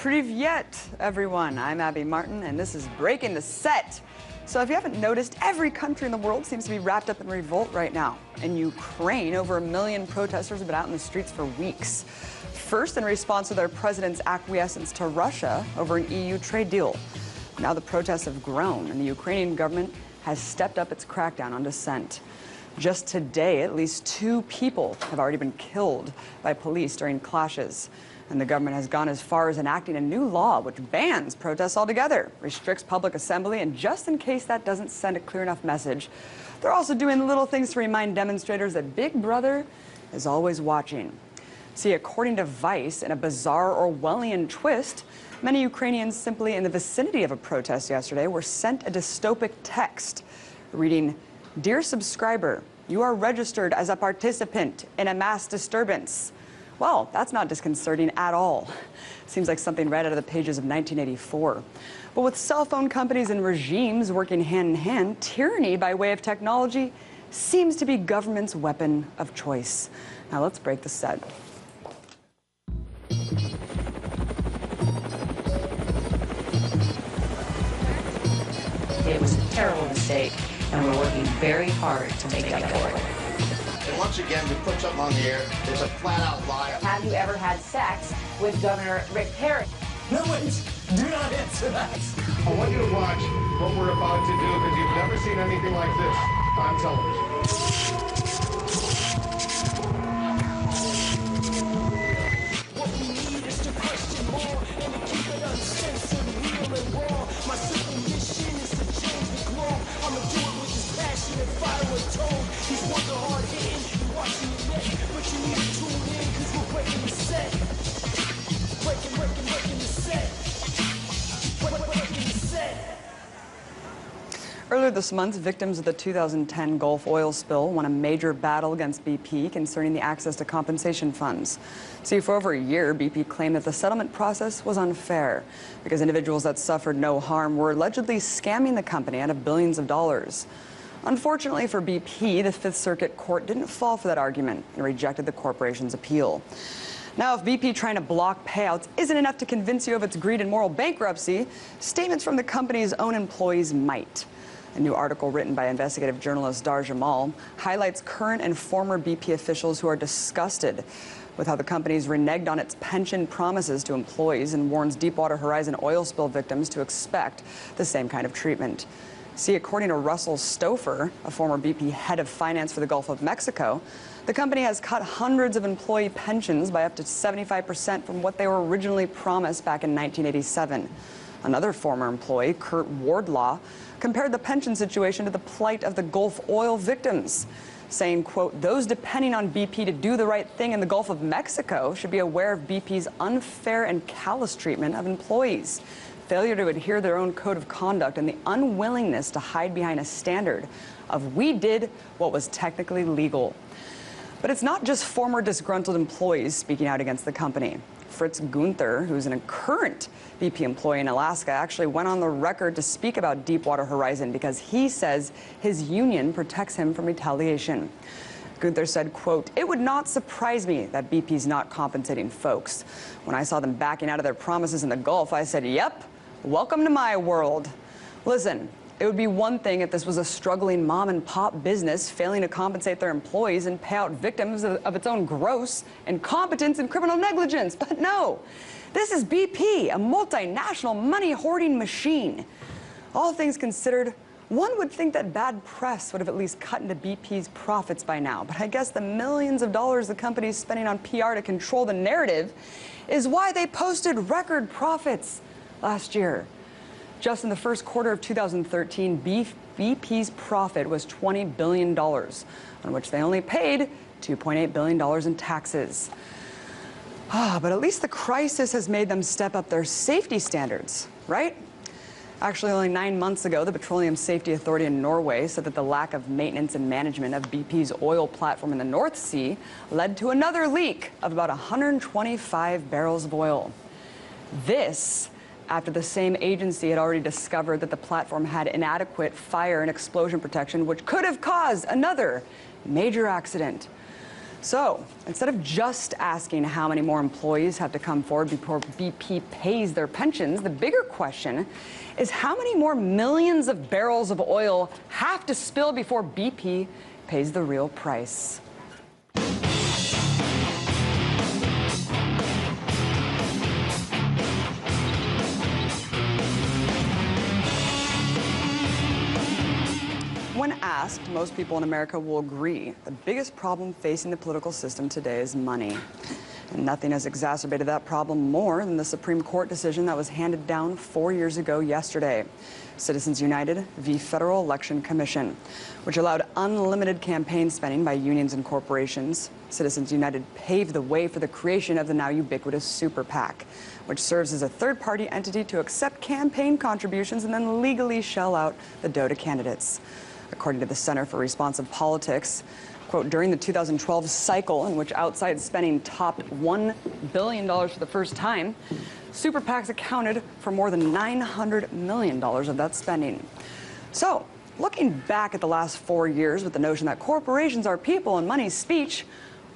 Privyet, everyone. I'm Abby Martin, and this is Breaking the Set. So if you haven't noticed, every country in the world seems to be wrapped up in revolt right now. In Ukraine, over 1 million protesters have been out in the streets for weeks. First, in response to their president's acquiescence to Russia over an EU trade deal. Now the protests have grown, and the Ukrainian government has stepped up its crackdown on dissent. Just today, at least 2 people have already been killed by police during clashes. And the government has gone as far as enacting a new law which bans protests altogether, restricts public assembly, and just in case that doesn't send a clear enough message, they're also doing little things to remind demonstrators that Big Brother is always watching. See, according to Vice, in a bizarre Orwellian twist, many Ukrainians simply in the vicinity of a protest yesterday were sent a dystopic text reading, "Dear subscriber, you are registered as a participant in a mass disturbance." Well, that's not disconcerting at all. Seems like something right out of the pages of 1984. But with cell phone companies and regimes working hand in hand, tyranny by way of technology seems to be government's weapon of choice. Now let's break the set. It was a terrible mistake, and we're working very hard to make up for it. And once again, we put something on the air. It's a flat-out lie. Have you ever had sex with Governor Rick Perry? No, wait. Do not answer that. I want you to watch what we're about to do because you've never seen anything like this on television. What we need is to question more and to keep it uncensored, real and raw. My simple mission is to change the globe. I'ma do it with this passion and fire and tone. These words are hard hitting, you watching your neck, but you need to tune in because we're breaking the set. Breaking the set. Breaking the set. Earlier this month, victims of the 2010 Gulf oil spill won a major battle against BP concerning the access to compensation funds. See, for over a year, BP claimed that the settlement process was unfair because individuals that suffered no harm were allegedly scamming the company out of billions of dollars. Unfortunately for BP, the Fifth Circuit Court didn't fall for that argument and rejected the corporation's appeal. Now, if BP trying to block payouts isn't enough to convince you of its greed and moral bankruptcy, statements from the company's own employees might. A new article written by investigative journalist Dar Jamal highlights current and former BP officials who are disgusted with how the company's reneged on its pension promises to employees and warns Deepwater Horizon oil spill victims to expect the same kind of treatment. See, according to Russell Stouffer, a former BP head of finance for the Gulf of Mexico, the company has cut hundreds of employee pensions by up to 75% from what they were originally promised back in 1987. Another former employee, Kurt Wardlaw, compared the pension situation to the plight of the Gulf oil victims, saying, quote, "Those depending on BP to do the right thing in the Gulf of Mexico should be aware of BP's unfair and callous treatment of employees, failure to adhere to their own code of conduct, and the unwillingness to hide behind a standard of we did what was technically legal." But it's not just former disgruntled employees speaking out against the company. Fritz Gunther, who's a current BP employee in Alaska, actually went on the record to speak about Deepwater Horizon because he says his union protects him from retaliation. Gunther said, quote, "It would not surprise me that BP's not compensating folks. When I saw them backing out of their promises in the Gulf, I said, yep, welcome to my world." Listen, it would be one thing if this was a struggling mom and pop business failing to compensate their employees and pay out victims of its own gross incompetence and criminal negligence. But no, this is BP, a multinational money hoarding machine. All things considered, one would think that bad press would have at least cut into BP's profits by now. But I guess the millions of dollars the company is spending on PR to control the narrative is why they posted record profits last year. Just in the first quarter of 2013, BP's profit was $20 billion, on which they only paid $2.8 billion in taxes. But at least the crisis has made them step up their safety standards, right? Actually, only 9 months ago, the Petroleum Safety Authority in Norway said that the lack of maintenance and management of BP's oil platform in the North Sea led to another leak of about 125 barrels of oil. This after the same agency had already discovered that the platform had inadequate fire and explosion protection, which could have caused another major accident. So instead of just asking how many more employees have to come forward before BP pays their pensions, the bigger question is how many more millions of barrels of oil have to spill before BP pays the real price. When asked, most people in America will agree the biggest problem facing the political system today is money. And nothing has exacerbated that problem more than the Supreme Court decision that was handed down 4 years ago yesterday. Citizens United v. Federal Election Commission, which allowed unlimited campaign spending by unions and corporations. Citizens United paved the way for the creation of the now ubiquitous super PAC, which serves as a third-party entity to accept campaign contributions and then legally shell out the dough to candidates. According to the Center for Responsive Politics, quote, during the 2012 cycle in which outside spending topped $1 billion for the first time, super PACs accounted for more than $900 million of that spending. So, looking back at the last 4 years with the notion that corporations are people and money's speech,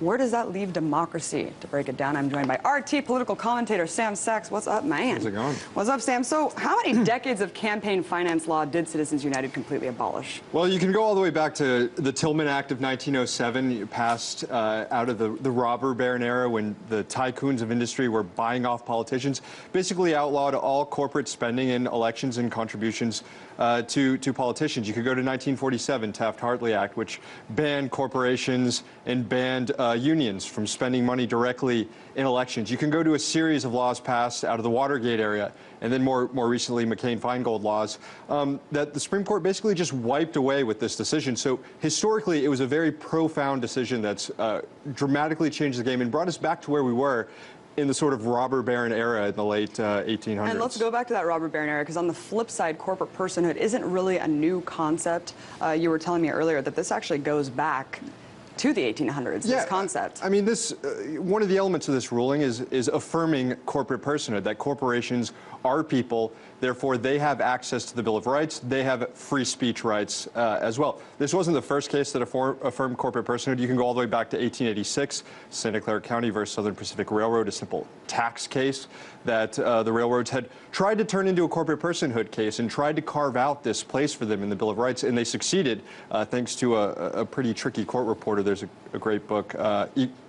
where does that leave democracy? To break it down, I'm joined by RT political commentator Sam Sachs. What's up, man? How's it going? What's up, Sam? So how many decades of campaign finance law did Citizens United completely abolish? Well, you can go all the way back to the Tillman Act of 1907, passed out of the robber baron era when the tycoons of industry were buying off politicians, basically outlawed all corporate spending in elections and contributions to politicians. You could go to 1947, Taft-Hartley Act, which banned corporations and banned unions from spending money directly in elections. You can go to a series of laws passed out of the Watergate area, and then more recently McCain-Feingold laws that the Supreme Court basically just wiped away with this decision. So historically, it was a very profound decision that's dramatically changed the game and brought us back to where we were in the sort of robber baron era in the late 1800s. And let's go back to that robber baron era, because on the flip side, corporate personhood isn't really a new concept. You were telling me earlier that this actually goes back to the 1800s, this concept. I mean, this one of the elements of this ruling is affirming corporate personhood, that corporations are people, therefore they have access to the Bill of Rights, they have free speech rights as well. This wasn't the first case that affirmed corporate personhood. You can go all the way back to 1886, Santa Clara County versus Southern Pacific Railroad, a simple tax case that the railroads had tried to turn into a corporate personhood case and tried to carve out this place for them in the Bill of Rights, and they succeeded thanks to a pretty tricky court reporter. There's a great book,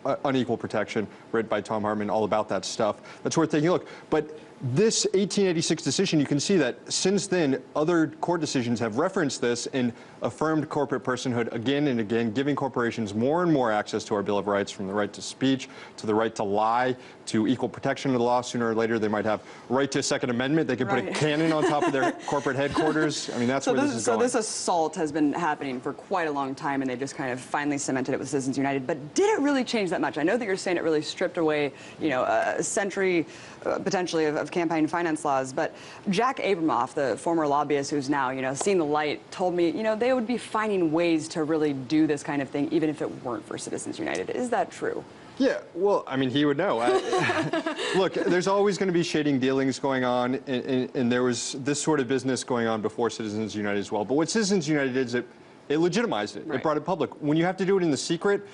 Unequal Protection, written by Tom Hartman, all about that stuff. That's worth taking a look. But this 1886 decision, you can see that since then, other court decisions have referenced this and affirmed corporate personhood again and again, giving corporations more and more access to our Bill of Rights, from the right to speech, to the right to lie, to equal protection of the law. Sooner or later, they might have right to a Second Amendment. They could put a cannon on top of their corporate headquarters. I mean, that's where this is going. So this assault has been happening for quite a long time, and they just kind of finally cemented it with Citizens United. But did it really change that much? I know that you're saying it really stripped away, you know, a century, potentially, of campaign finance laws, but Jack Abramoff, the former lobbyist who's now, you know, seeing the light, told me, you know, they would be finding ways to really do this kind of thing even if it weren't for Citizens United. Is that true? Yeah, well, I mean, he would know. Look, there's always going to be shading dealings going on, and there was this sort of business going on before Citizens United as well. But what Citizens United did is it legitimized it. Right. It brought it public. When you have to do it in the secret,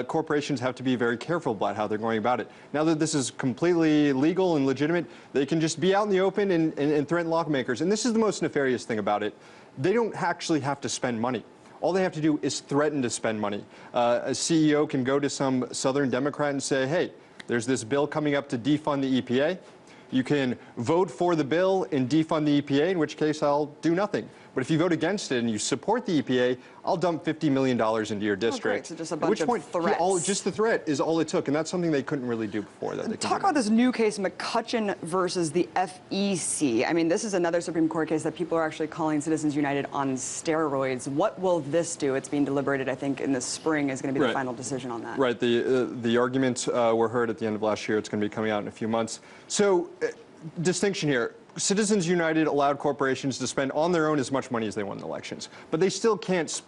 corporations have to be very careful about how they're going about it. Now that this is completely legal and legitimate, they can just be out in the open and threaten lawmakers. And this is the most nefarious thing about it. They don't actually have to spend money. All they have to do is threaten to spend money. A CEO can go to some Southern Democrat and say, hey, there's this bill coming up to defund the EPA. You can vote for the bill and defund the EPA, in which case I'll do nothing. But if you vote against it and you support the EPA, I'll dump $50 million into your district. Oh, great. So just a bunch of threats. Just the threat is all it took, and that's something they couldn't really do before. Talk about this new case, McCutcheon versus the FEC. I mean, this is another Supreme Court case that people are actually calling Citizens United on steroids. What will this do? It's being deliberated, I think, in the spring is going to be the final decision on that. Right. The arguments were heard at the end of last year. It's going to be coming out in a few months. So, distinction here. Citizens United allowed corporations to spend on their own as much money as they want in elections, but they still can't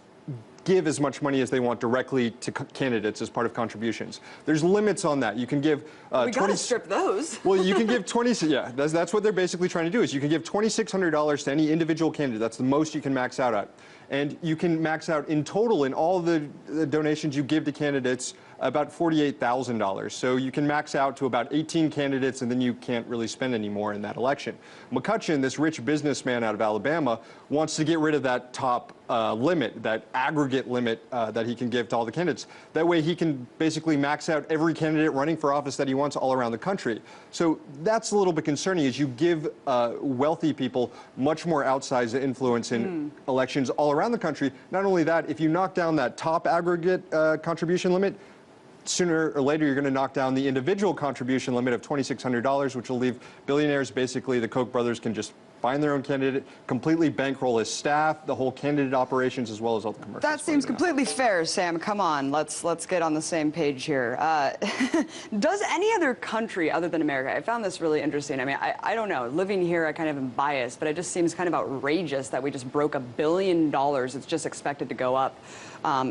give as much money as they want directly to candidates as part of contributions. There's limits on that. You can give we got to strip those. Well, you can give 20. Yeah, that's what they're basically trying to do. Is you can give $2,600 to any individual candidate. That's the most you can max out at. And you can max out in total in all the donations you give to candidates about $48,000. So you can max out to about 18 candidates, and then you can't really spend any more in that election. McCutcheon, this rich businessman out of Alabama, wants to get rid of that top limit, that aggregate limit that he can give to all the candidates. That way he can basically max out every candidate running for office that he wants all around the country. So that's a little bit concerning, is you give wealthy people much more outsized influence in elections all around the country. Not only that, if you knock down that top aggregate contribution limit, sooner or later, you're going to knock down the individual contribution limit of $2,600, which will leave billionaires, basically the Koch brothers, can just find their own candidate, completely bankroll his staff, the whole candidate operations, as well as all the commercials. That seems completely fair, Sam. Come on, let's get on the same page here. Does any other country other than America, I found this really interesting. I mean, I don't know. Living here, I kind of am biased, but it just seems kind of outrageous that we just broke $1 billion. It's just expected to go up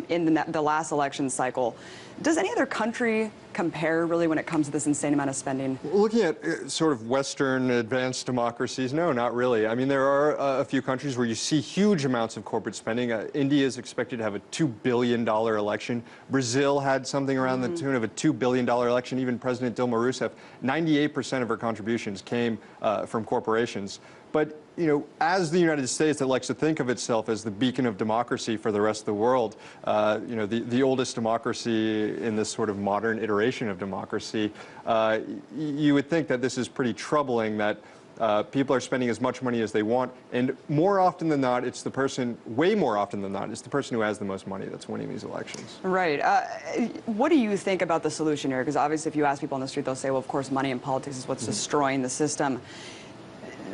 in the last election cycle. Does any other country compare, really, when it comes to this insane amount of spending? Looking at sort of Western advanced democracies, no, not really. I mean, there are a few countries where you see huge amounts of corporate spending. India is expected to have a $2 billion election. Brazil had something around the tune of a $2 billion election. Even President Dilma Rousseff, 98% of her contributions came from corporations. But, you know, as the United States that likes to think of itself as the beacon of democracy for the rest of the world, you know, the oldest democracy in this sort of modern iteration of democracy, you would think that this is pretty troubling, that people are spending as much money as they want, and more often than not, it's the person, way more often than not, it's the person who has the most money that's winning these elections. Right. What do you think about the solution here? Because obviously if you ask people on the street, they'll say, well, of course, money in politics is what's destroying the system.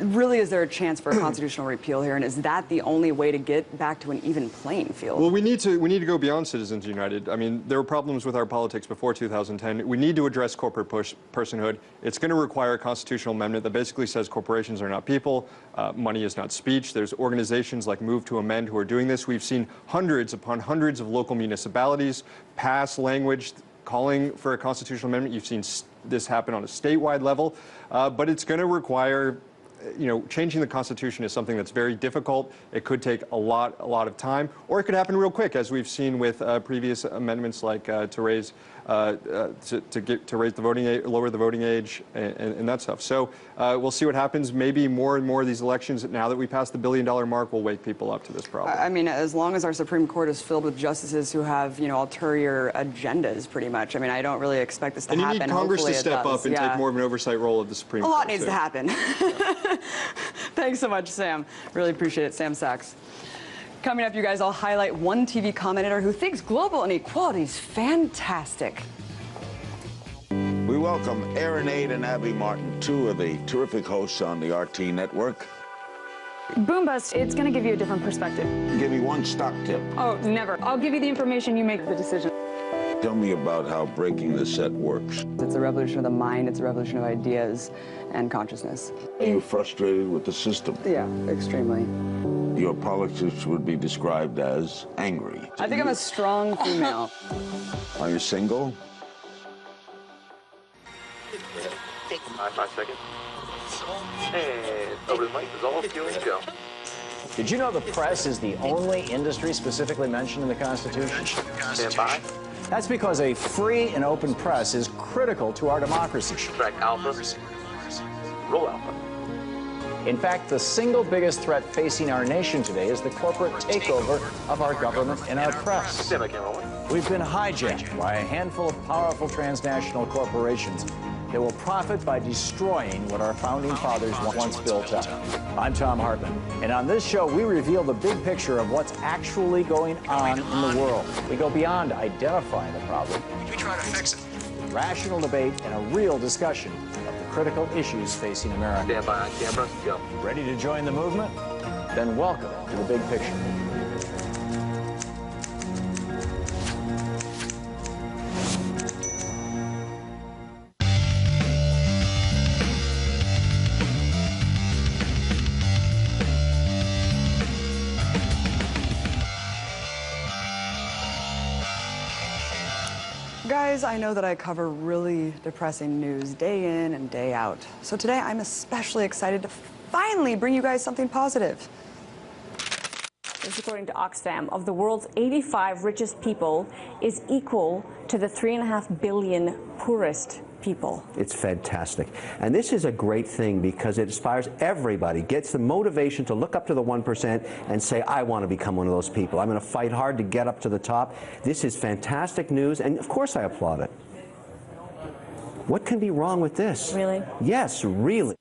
Really, is there a chance for a constitutional repeal here, and is that the only way to get back to an even playing field? Well, we need to go beyond Citizens United. I mean, there were problems with our politics before 2010. We need to address corporate personhood. It's going to require a constitutional amendment that basically says corporations are not people, money is not speech. There's organizations like Move to Amend who are doing this. We've seen hundreds upon hundreds of local municipalities pass language calling for a constitutional amendment. You've seen this happen on a statewide level, but it's going to require, you know, changing the Constitution is something that's very difficult. It could take a lot of time, or it could happen real quick, as we've seen with previous amendments like to raise the voting age, lower the voting age, and that stuff. So we'll see what happens. Maybe more and more of these elections, now that we passed the $1 billion mark, will wake people up to this problem. I mean, as long as our Supreme Court is filled with justices who have, you know, ulterior agendas, pretty much. I mean, I don't really expect this to happen. And you need Congress to step up and take more of an oversight role of the Supreme Court. A lot needs to happen. Yeah. Thanks so much, Sam. Really appreciate it. Sam Sachs. Coming up, you guys, I'll highlight one TV commentator who thinks global inequality is fantastic. We welcome Aaron Aid and Abby Martin, two of the terrific hosts on the RT network. Boom Bust, it's going to give you a different perspective. Give me one stock tip. Oh, never. I'll give you the information, you make the decision. Tell me about how breaking the set works. It's a revolution of the mind, it's a revolution of ideas and consciousness. Are you frustrated with the system? Yeah, extremely. Your politics would be described as angry. I think I'm a strong female. Are you single? 5 seconds. And over the mic is all fueling go. Did you know the press is the only industry specifically mentioned in the Constitution? Stand by. That's because a free and open press is critical to our democracy. Track Alpha. Roll Alpha. In fact, the single biggest threat facing our nation today is the corporate takeover of our government and our press. Stand by, camera 1. We've been hijacked by a handful of powerful transnational corporations that will profit by destroying what our founding fathers once built up. I'm Tom Hartman, and on this show, we reveal the big picture of what's actually going on in the world. We go beyond identifying the problem. We try to fix it. Rational debate and a real discussion of the critical issues facing America. Stand by on camera, go. Ready to join the movement? Then welcome to the big picture. Guys, I know that I cover really depressing news day in and day out. So today I'm especially excited to finally bring you guys something positive. This, according to Oxfam, of the world's 85 richest people, is equal to the 3.5 billion poorest people. It's fantastic. And this is a great thing because it inspires everybody, gets the motivation to look up to the 1% and say, I want to become one of those people. I'm going to fight hard to get up to the top. This is fantastic news, and of course I applaud it. What can be wrong with this? Really? Yes, really.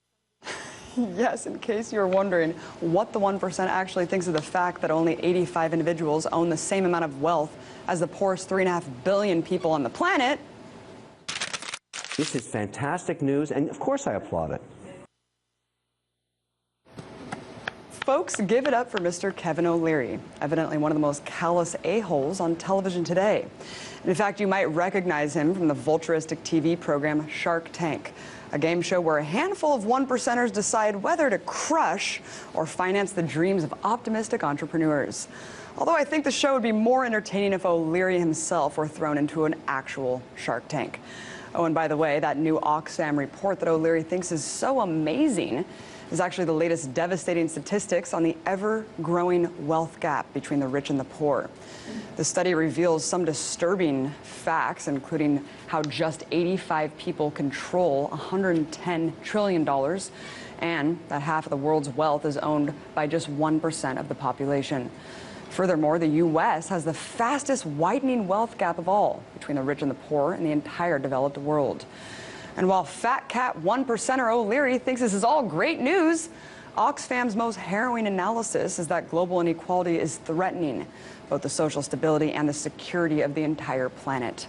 Yes, in case you're wondering what the 1% actually thinks of the fact that only 85 individuals own the same amount of wealth as the poorest 3.5 billion people on the planet. This is fantastic news, and of course I applaud it. Folks, give it up for Mr. Kevin O'Leary, evidently one of the most callous a-holes on television today. And in fact, you might recognize him from the vulturistic TV program Shark Tank, a game show where a handful of 1%ers decide whether to crush or finance the dreams of optimistic entrepreneurs. Although I think the show would be more entertaining if O'Leary himself were thrown into an actual Shark Tank. Oh, and by the way, that new Oxfam report that O'Leary thinks is so amazing is actually the latest devastating statistics on the ever-growing wealth gap between the rich and the poor. The study reveals some disturbing facts, including how just 85 people control $110 trillion, and that half of the world's wealth is owned by just 1% of the population. Furthermore, the U.S. has the fastest widening wealth gap of all between the rich and the poor in the entire developed world. And while fat cat 1%er O'Leary thinks this is all great news, Oxfam's most harrowing analysis is that global inequality is threatening both the social stability and the security of the entire planet.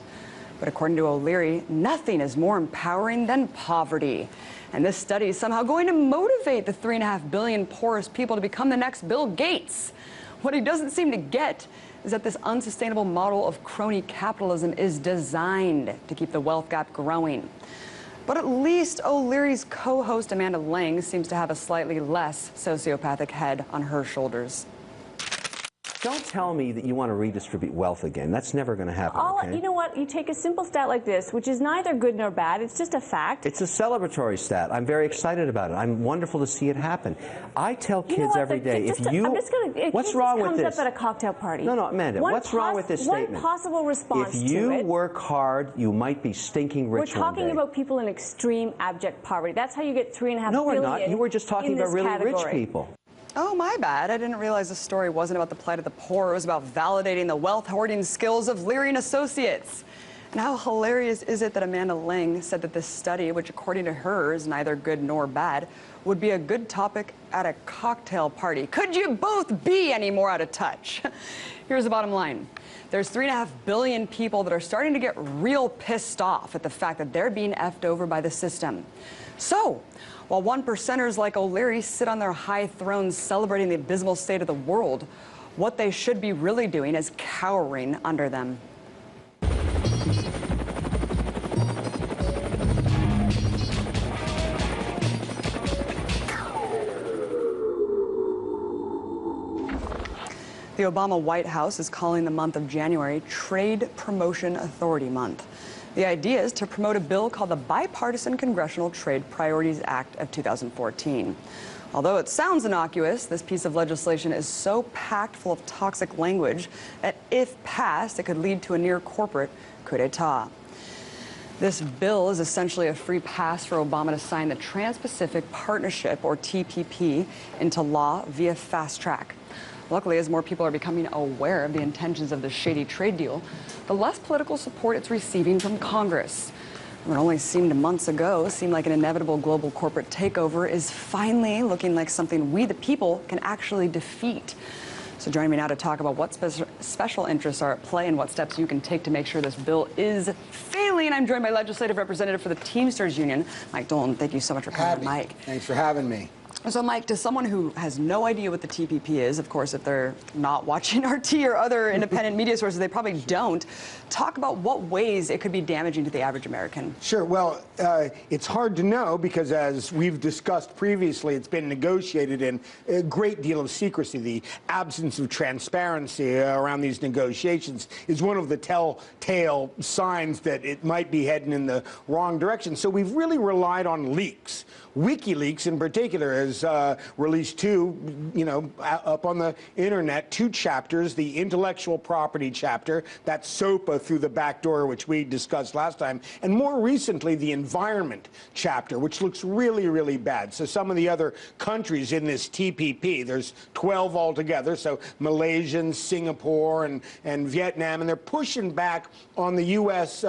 But according to O'Leary, nothing is more empowering than poverty. And this study is somehow going to motivate the 3.5 billion poorest people to become the next Bill Gates. What he doesn't seem to get is that this unsustainable model of crony capitalism is designed to keep the wealth gap growing. But at least O'Leary's co-host Amanda Lang seems to have a slightly less sociopathic head on her shoulders. Don't tell me that you want to redistribute wealth again. That's never going to happen, okay? You know what? You take a simple stat like this, which is neither good nor bad. It's just a fact. It's a celebratory stat. I'm very excited about it. I'm wonderful to see it happen. I tell kids every day, what's wrong with this? Comes up at a cocktail party. No, Amanda, what's wrong with this statement? One possible response to it. If you work hard, you might be stinking rich one day. We're talking about people in extreme abject poverty. That's how you get 3.5 billion. No, we're not. You were just talking about really rich people. Oh, my bad. I didn't realize the story wasn't about the plight of the poor. It was about validating the wealth-hoarding skills of Leary and Associates. And how hilarious is it that Amanda Lang said that this study, which according to her is neither good nor bad, would be a good topic at a cocktail party? Could you both be any more out of touch? Here's the bottom line. There's 3.5 billion people that are starting to get real pissed off at the fact that they're being effed over by the system. So, while 1%ers like O'Leary sit on their high thrones celebrating the abysmal state of the world, what they should be really doing is cowering under them. The Obama White House is calling the month of January Trade Promotion Authority Month. The idea is to promote a bill called the Bipartisan Congressional Trade Priorities Act of 2014. Although it sounds innocuous, this piece of legislation is so packed full of toxic language that if passed, it could lead to a near-corporate coup d'etat. This bill is essentially a free pass for Obama to sign the Trans-Pacific Partnership, or TPP, into law via fast track. Luckily, as more people are becoming aware of the intentions of this shady trade deal, the less political support it's receiving from Congress. What only seemed months ago seemed like an inevitable global corporate takeover is finally looking like something we, the people, can actually defeat. So joining me now to talk about what special interests are at play and what steps you can take to make sure this bill is failing, I'm joined by Legislative Representative for the Teamsters Union, Mike Dolan. Thank you so much for coming, Mike. Thanks for having me. So, Mike, to someone who has no idea what the TPP is, of course, if they're not watching RT or other independent media sources, they probably don't, talk about what ways it could be damaging to the average American. Sure. Well, it's hard to know because, as we've discussed previously, it's been negotiated in a great deal of secrecy. The absence of transparency around these negotiations is one of the telltale signs that it might be heading in the wrong direction. So we've really relied on leaks. WikiLeaks, in particular, has has released two, up on the internet, two chapters, the intellectual property chapter, that's SOPA through the back door, which we discussed last time, and more recently, the environment chapter, which looks really, really bad. So some of the other countries in this TPP, there's 12 altogether, so Malaysian, Singapore, and Vietnam, and they're pushing back on the U.S.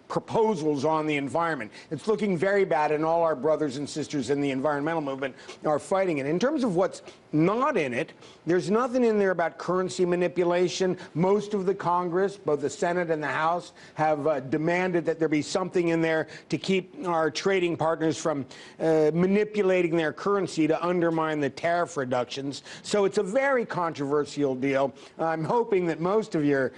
Proposals on the environment. It's looking very bad, and all our brothers and sisters in the environmental movement are fighting it. In terms of what's not in it, there's nothing in there about currency manipulation. Most of the Congress, both the Senate and the House, have demanded that there be something in there to keep our trading partners from manipulating their currency to undermine the tariff reductions. So it's a very controversial deal. I'm hoping that most of your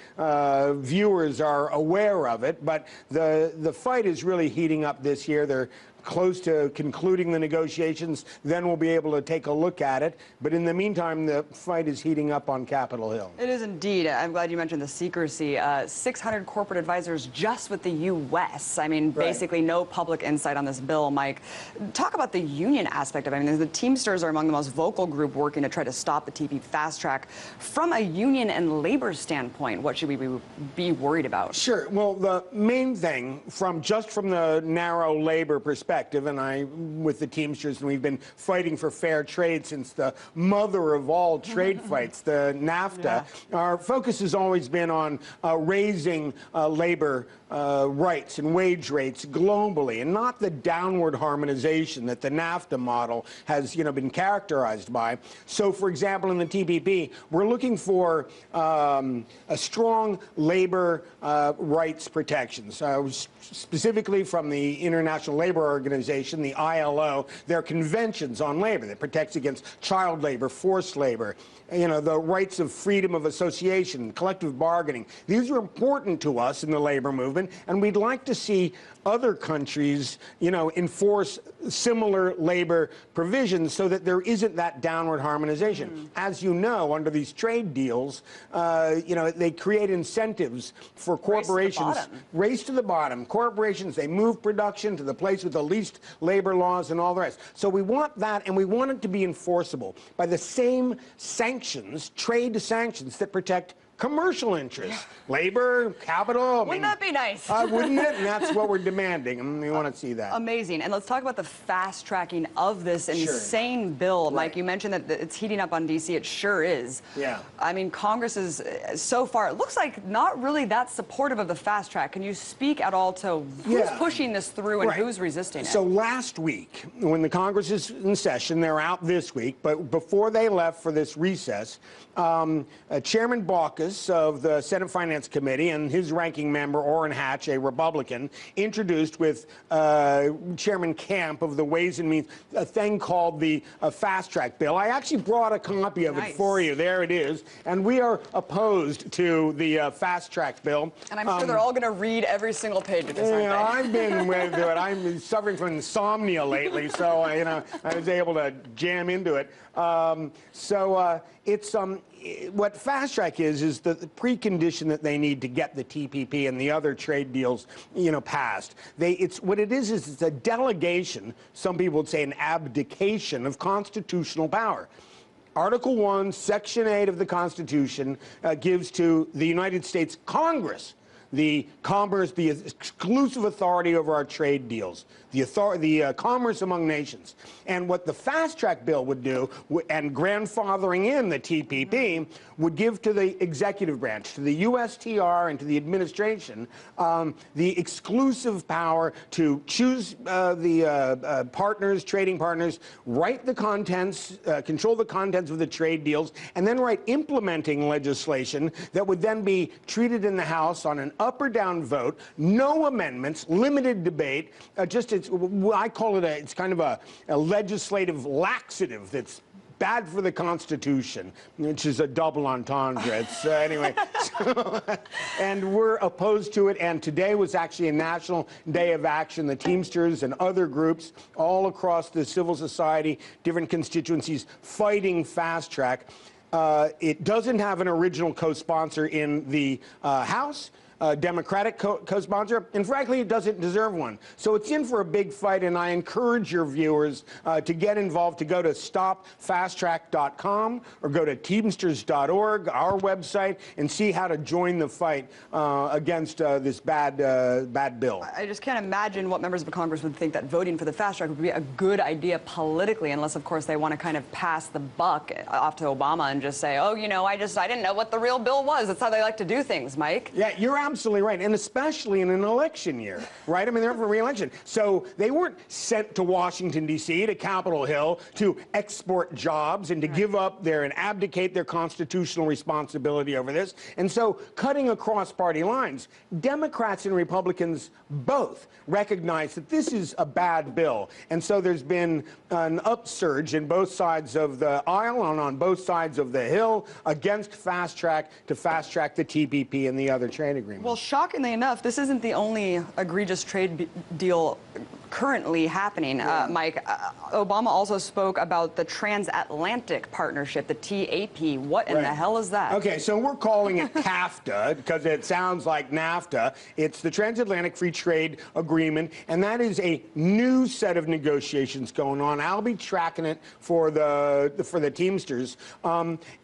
viewers are aware of it, but the fight is really heating up this year. They're close to concluding the negotiations, then we'll be able to take a look at it. But in the meantime, the fight is heating up on Capitol Hill. It is indeed. I'm glad you mentioned the secrecy. 600 corporate advisors just with the U.S. I mean, basically no public insight on this bill, Mike. Talk about the union aspect of it. I mean, the Teamsters are among the most vocal group working to try to stop the TPP fast track. From a union and labor standpoint, what should we be worried about? Sure. Well, the main thing, from the narrow labor perspective, and I, with the Teamsters, and we've been fighting for fair trade since the mother of all trade fights, the NAFTA. Our focus has always been on raising labor rights and wage rates globally, and not the downward harmonization that the NAFTA model has, been characterized by. So, for example, in the TPP, we're looking for a strong labor rights protections, specifically from the International Labor Organization, the ILO, their conventions on labor that protects against child labor, forced labor, the rights of freedom of association, collective bargaining. These are important to us in the labor movement, and we'd like to see other countries, enforce similar labor provisions so that there isn't that downward harmonization. As you know, under these trade deals, they create incentives for corporations. Race to the bottom. Corporations, they move production to the place with the least labor laws and all the rest. So we want that, and we want it to be enforceable by the same sanctions, trade sanctions, that protect commercial interests, labor, capital. Wouldn't that be nice? Wouldn't it? And that's what we're demanding, and we want to see that. Amazing. And let's talk about the fast tracking of this insane bill. Mike, you mentioned that it's heating up on D.C. It sure is. Yeah. I mean, Congress is, so far, it looks like not really that supportive of the fast track. Can you speak at all to who's pushing this through and who's resisting it? So last week, when the Congress is in session, they're out this week, but before they left for this recess, Chairman Baucus of the Senate Finance Committee and his ranking member, Orrin Hatch, a Republican, introduced with Chairman Camp of the Ways and Means a thing called the Fast Track Bill. I actually brought a copy of it for you. There it is. And we are opposed to the Fast Track Bill. And I'm sure they're all going to read every single page of this, aren't they? I've been with it. I'm suffering from insomnia lately, so I was able to jam into it. It's what fast track is the precondition that they need to get the TPP and the other trade deals, passed. It's a delegation. Some people would say an abdication of constitutional power. Article 1, Section 8 of the Constitution gives to the United States Congress the exclusive authority over our trade deals, the commerce among nations. And what the fast track bill would do, and grandfathering in the TPP, would give to the executive branch, to the USTR and to the administration, the exclusive power to choose the partners, trading partners, write the contents, control the contents of the trade deals, and then write implementing legislation that would then be treated in the House on an up or down vote, no amendments, limited debate. I call it it's kind of a legislative laxative that's bad for the Constitution, which is a double entendre. It's, anyway, and we're opposed to it. And today was actually a national day of action. The Teamsters and other groups all across the civil society, different constituencies, fighting fast track. It doesn't have an original co-sponsor in the House. Democratic co-sponsor, and frankly, it doesn't deserve one. So it's in for a big fight, and I encourage your viewers to get involved, to go to stopfasttrack.com or go to teamsters.org, our website, and see how to join the fight against this bad bill. I just can't imagine what members of Congress would think that voting for the fast track would be a good idea politically, unless, of course, they want to kind of pass the buck off to Obama and just say, oh, you know, I didn't know what the real bill was. That's how they like to do things, Mike. Yeah, you're absolutely right, and especially in an election year, right? I mean, they're up for re-election. So they weren't sent to Washington, D.C., to Capitol Hill to export jobs and to give up and abdicate their constitutional responsibility over this. And so cutting across party lines, Democrats and Republicans both recognize that this is a bad bill. And so there's been an upsurge in both sides of the aisle and on both sides of the hill against fast track to fast track the TPP and the other trade agreements. Well, shockingly enough, this isn't the only egregious trade deal currently happening, Mike. Obama also spoke about the transatlantic partnership, the TAP. What in the hell is that? Okay, so we're calling it CAFTA because it sounds like NAFTA. It's the Transatlantic Free Trade Agreement, and that is a new set of negotiations going on. I'll be tracking it for the Teamsters,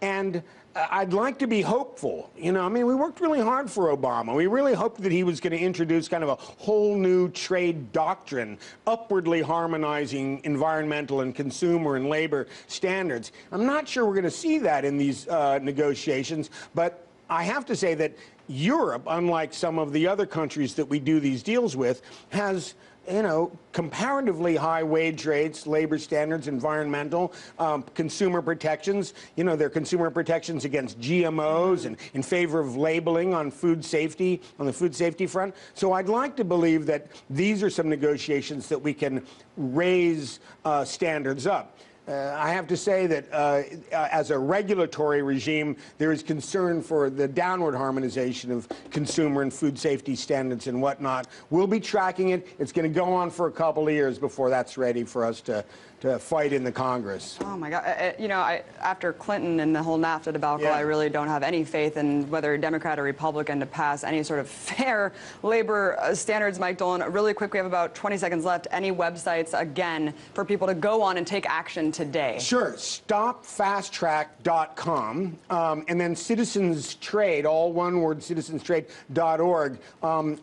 and I'd like to be hopeful. You know, I mean, we worked really hard for Obama. We really hoped that he was going to introduce kind of a whole new trade doctrine, upwardly harmonizing environmental and consumer and labor standards. I'm not sure we're going to see that in these negotiations, but I have to say that Europe, unlike some of the other countries that we do these deals with, has, you know, comparatively high wage rates, labor standards, environmental, consumer protections. You know, there are consumer protections against GMOs and in favor of labeling on food safety, on the food safety front. So I'd like to believe that these are some negotiations that we can raise standards up. I have to say that as a regulatory regime, there is concern for the downward harmonization of consumer and food safety standards and whatnot. We'll be tracking it. It's going to go on for a couple of years before that's ready for us to fight in the Congress. Oh, my God. You know, after Clinton and the whole NAFTA debacle, I really don't have any faith in whether Democrat or Republican to pass any sort of fair labor standards. Mike Dolan, really quick, we have about 20 seconds left. Any websites, again, for people to go on and take action today? Sure. StopFastTrack.com, and then Citizens Trade, all one word, citizenstrade.org.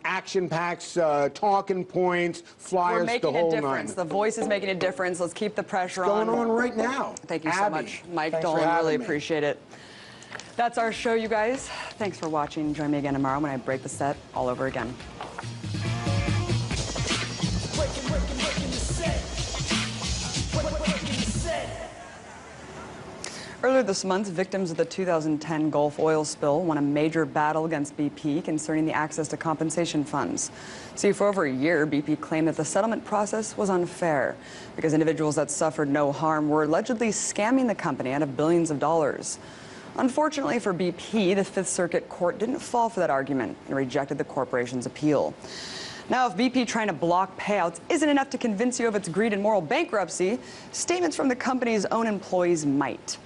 Action packs, talking points, flyers, We're making the whole a difference. nine. The voice is making a difference. Let's keep the pressure on. It's going on right now. Thank you so much, Mike Dolan. Really appreciate it. That's our show, you guys. Thanks for watching. Join me again tomorrow when I break the set all over again. Earlier this month, victims of the 2010 Gulf oil spill won a major battle against BP concerning the access to compensation funds. See, for over a year, BP claimed that the settlement process was unfair because individuals that suffered no harm were allegedly scamming the company out of billions of dollars. Unfortunately for BP, the Fifth Circuit Court didn't fall for that argument and rejected the corporation's appeal. Now, if BP trying to block payouts isn't enough to convince you of its greed and moral bankruptcy, statements from the company's own employees might.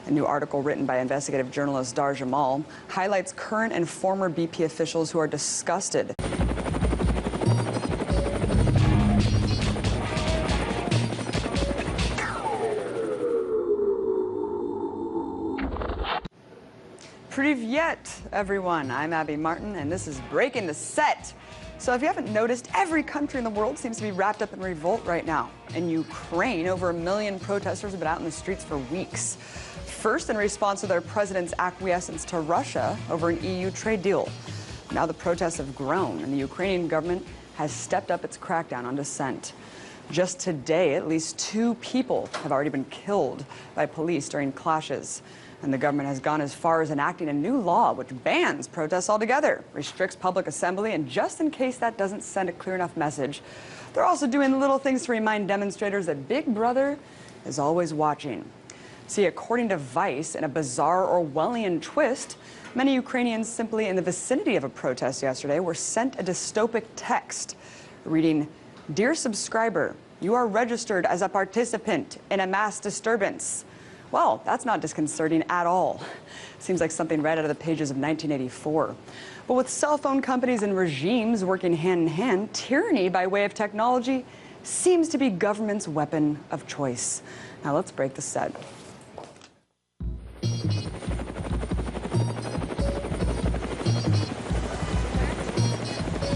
A new article written by investigative journalist Dar Jamal highlights current and former BP officials who are disgusted. Privyet, everyone. I'm Abby Martin, and this is Breaking the Set. So if you haven't noticed, every country in the world seems to be wrapped up in revolt right now. In Ukraine, over 1 million protesters have been out in the streets for weeks. First, in response to their president's acquiescence to Russia over an EU trade deal. Now the protests have grown, and the Ukrainian government has stepped up its crackdown on dissent. Just today, at least 2 people have already been killed by police during clashes. And the government has gone as far as enacting a new law which bans protests altogether, restricts public assembly, and just in case that doesn't send a clear enough message, they're also doing little things to remind demonstrators that Big Brother is always watching. See, according to Vice, in a bizarre Orwellian twist, many Ukrainians simply in the vicinity of a protest yesterday were sent a dystopic text reading, "Dear subscriber, you are registered as a participant in a mass disturbance. Well, that's not disconcerting at all. Seems like something right out of the pages of 1984. But with cell phone companies and regimes working hand in hand, tyranny by way of technology seems to be government's weapon of choice. Now let's break the set.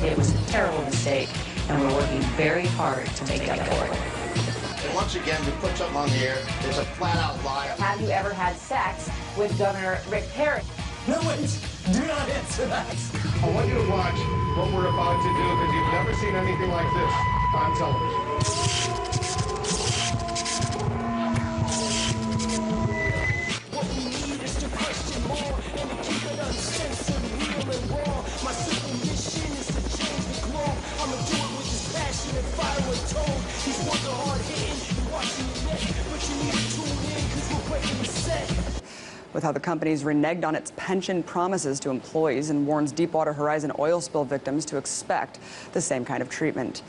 It was a terrible mistake, and we're working very hard to make up for it. And once again, to put something on the air, it's a flat-out lie. Have you ever had sex with Governor Rick Perry? No, wait, do not answer that. I want you to watch what we're about to do because you've never seen anything like this on television. What we need is to question more and to keep it uncensored, real and raw. My simple mission is to change the globe. I'ma do it with this passion and fire with tone. These words are hard hitting, you're watching your neck, but you need to tune in because we're breaking the set. With how the company's reneged on its pension promises to employees and warns Deepwater Horizon oil spill victims to expect the same kind of treatment.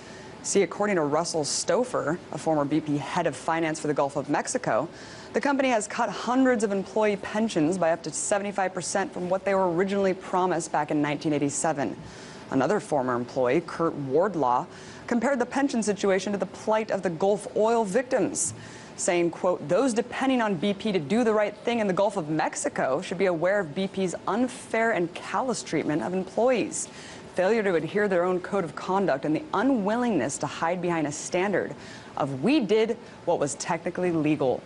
See, according to Russell Stouffer, a former BP head of finance for the Gulf of Mexico, the company has cut hundreds of employee pensions by up to 75% from what they were originally promised back in 1987. Another former employee, Kurt Wardlaw, compared the pension situation to the plight of the Gulf oil victims, saying, quote, those depending on BP to do the right thing in the Gulf of Mexico should be aware of BP's unfair and callous treatment of employees, failure to adhere to their own code of conduct, and the unwillingness to hide behind a standard of we did what was technically legal.